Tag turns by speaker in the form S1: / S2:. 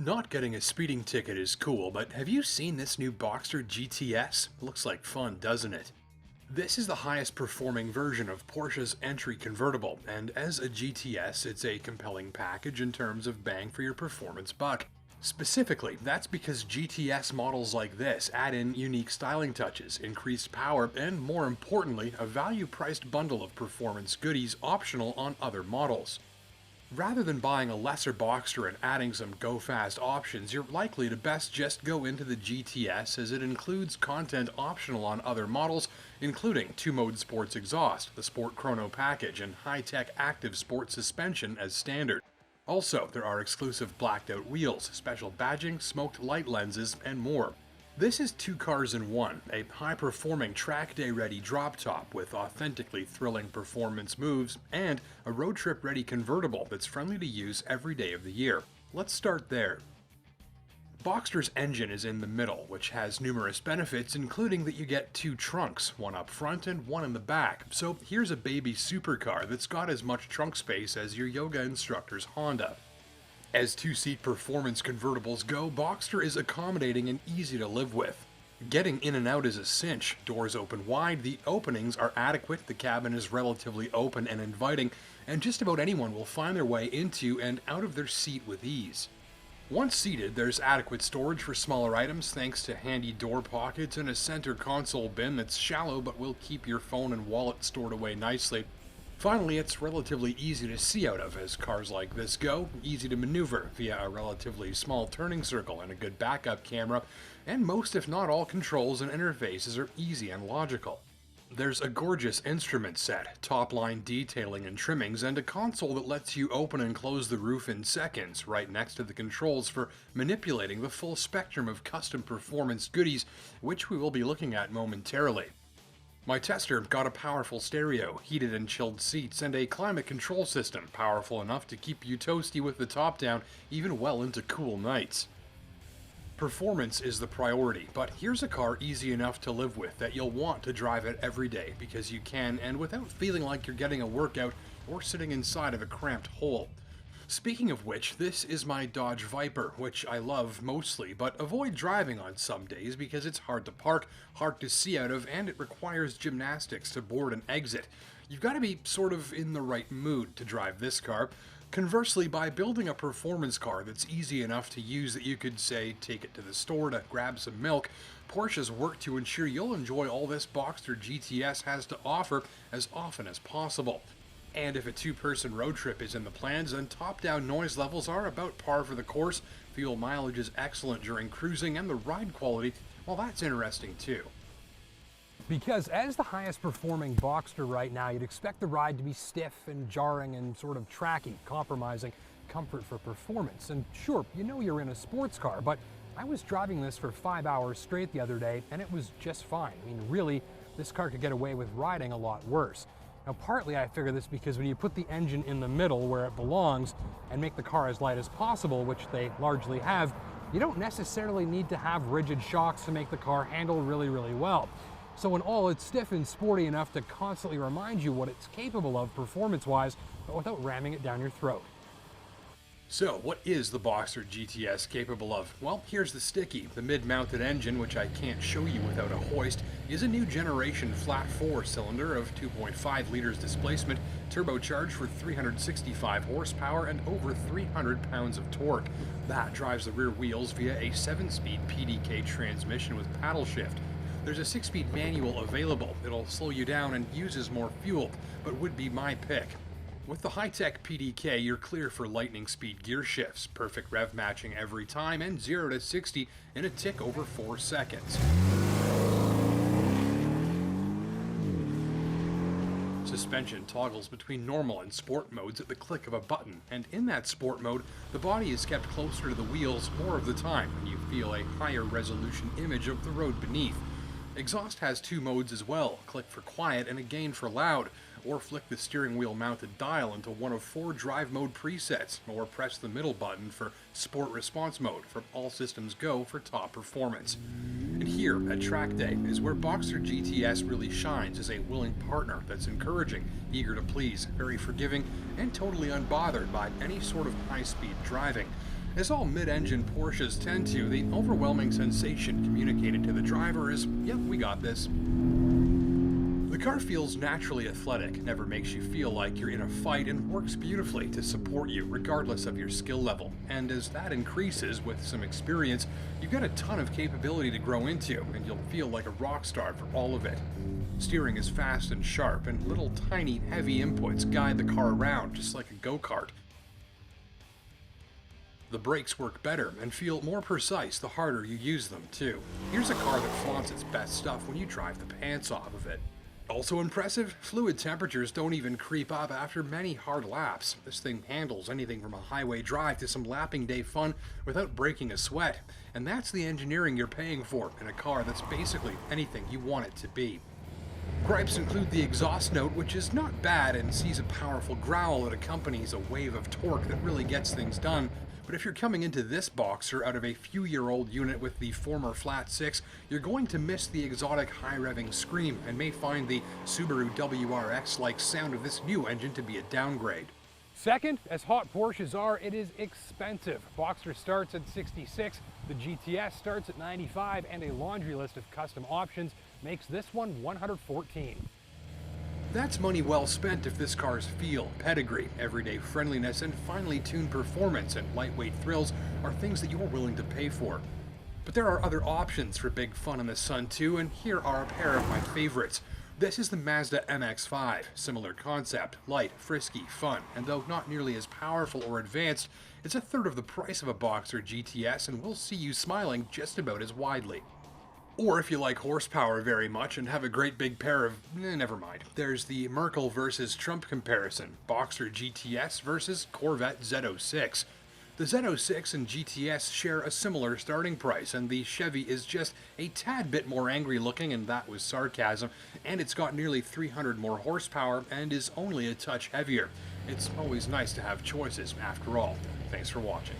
S1: Not getting a speeding ticket is cool, but have you seen this new Boxster GTS? Looks like fun, doesn't it? This is the highest performing version of Porsche's entry convertible, and as a GTS, it's a compelling package in terms of bang for your performance buck. Specifically, that's because GTS models like this add in unique styling touches, increased power, and more importantly, a value-priced bundle of performance goodies optional on other models. Rather than buying a lesser Boxster and adding some go-fast options, you're likely to best just go into the GTS as it includes content optional on other models, including 2-mode sports exhaust, the Sport Chrono package, and high-tech active sport suspension as standard. Also, there are exclusive blacked-out wheels, special badging, smoked light lenses, and more. This is two cars in one, a high-performing track day-ready drop top with authentically thrilling performance moves, and a road trip-ready convertible that's friendly to use every day of the year. Let's start there. Boxster's engine is in the middle, which has numerous benefits, including that you get two trunks, one up front and one in the back. So here's a baby supercar that's got as much trunk space as your yoga instructor's Honda. As two-seat performance convertibles go, Boxster is accommodating and easy to live with. Getting in and out is a cinch. Doors open wide, the openings are adequate, the cabin is relatively open and inviting, and just about anyone will find their way into and out of their seat with ease. Once seated, there's adequate storage for smaller items thanks to handy door pockets and a center console bin that's shallow but will keep your phone and wallet stored away nicely. Finally, it's relatively easy to see out of as cars like this go, easy to maneuver via a relatively small turning circle and a good backup camera, and most if not all controls and interfaces are easy and logical. There's a gorgeous instrument set, top-line detailing and trimmings, and a console that lets you open and close the roof in seconds, right next to the controls for manipulating the full spectrum of custom performance goodies, which we will be looking at momentarily. My tester got a powerful stereo, heated and chilled seats, and a climate control system powerful enough to keep you toasty with the top down even well into cool nights. Performance is the priority, but here's a car easy enough to live with that you'll want to drive it every day because you can and without feeling like you're getting a workout or sitting inside of a cramped hole. Speaking of which, this is my Dodge Viper, which I love mostly, but avoid driving on some days because it's hard to park, hard to see out of, and it requires gymnastics to board and exit. You've got to be sort of in the right mood to drive this car. Conversely, by building a performance car that's easy enough to use that you could, say, take it to the store to grab some milk, Porsche's work to ensure you'll enjoy all this Boxster GTS has to offer as often as possible. And if a two-person road trip is in the plans, then top-down noise levels are about par for the course, fuel mileage is excellent during cruising, and the ride quality, well, that's interesting too.
S2: Because as the highest performing Boxster right now, you'd expect the ride to be stiff and jarring and sort of tracky, compromising comfort for performance. And sure, you know you're in a sports car, but I was driving this for 5 hours straight the other day, and it was just fine. I mean, really, this car could get away with riding a lot worse. Now, partly I figure this because when you put the engine in the middle where it belongs and make the car as light as possible, which they largely have, you don't necessarily need to have rigid shocks to make the car handle really, really well. So in all, it's stiff and sporty enough to constantly remind you what it's capable of performance-wise, but without ramming it down your throat.
S1: So, what is the Boxster GTS capable of? Well, here's the sticky. The mid-mounted engine, which I can't show you without a hoist, is a new generation flat 4-cylinder of 2.5 liters displacement, turbocharged for 365 horsepower and over 300 pounds of torque. That drives the rear wheels via a 7-speed PDK transmission with paddle shift. There's a 6-speed manual available. It'll slow you down and uses more fuel, but would be my pick. With the high-tech PDK, you're clear for lightning speed gear shifts, perfect rev matching every time, and 0 to 60 in a tick over 4 seconds. Suspension toggles between normal and sport modes at the click of a button, and in that sport mode, the body is kept closer to the wheels more of the time, and you feel a higher resolution image of the road beneath. Exhaust has 2 modes as well, click for quiet and a gain for loud, or flick the steering wheel mounted dial into one of 4 drive mode presets, or press the middle button for sport response mode for all systems go for top performance. And here at track day is where Boxster GTS really shines as a willing partner that's encouraging, eager to please, very forgiving, and totally unbothered by any sort of high-speed driving. As all mid-engine Porsches tend to, the overwhelming sensation communicated to the driver is, yep, we got this. The car feels naturally athletic, never makes you feel like you're in a fight, and works beautifully to support you regardless of your skill level. And as that increases with some experience, you've got a ton of capability to grow into, and you'll feel like a rock star for all of it. Steering is fast and sharp, and little tiny heavy inputs guide the car around just like a go-kart. The brakes work better and feel more precise the harder you use them, too. Here's a car that flaunts its best stuff when you drive the pants off of it. Also impressive, fluid temperatures don't even creep up after many hard laps. This thing handles anything from a highway drive to some lapping day fun without breaking a sweat. And that's the engineering you're paying for in a car that's basically anything you want it to be. Gripes include the exhaust note, which is not bad and sees a powerful growl that accompanies a wave of torque that really gets things done. But if you're coming into this Boxster out of a few-year-old unit with the former Flat 6, you're going to miss the exotic high-revving scream and may find the Subaru WRX-like sound of this new engine to be a downgrade.
S2: Second, as hot Porsches are, it is expensive. Boxster starts at $66, the GTS starts at $95, and a laundry list of custom options makes this one $114.
S1: That's money well spent if this car's feel, pedigree, everyday friendliness, and finely tuned performance and lightweight thrills are things that you're willing to pay for. But there are other options for big fun in the sun too, and here are a pair of my favorites. This is the Mazda MX-5, similar concept, light, frisky, fun, and though not nearly as powerful or advanced, it's a third of the price of a Boxster GTS and will see you smiling just about as widely. Or if you like horsepower very much and have a great big pair of... never mind. There's the Merkel versus Trump comparison, Boxster GTS versus Corvette Z06. The Z06 and GTS share a similar starting price, and the Chevy is just a tad bit more angry looking, and that was sarcasm, and it's got nearly 300 more horsepower and is only a touch heavier. It's always nice to have choices, after all. Thanks for watching.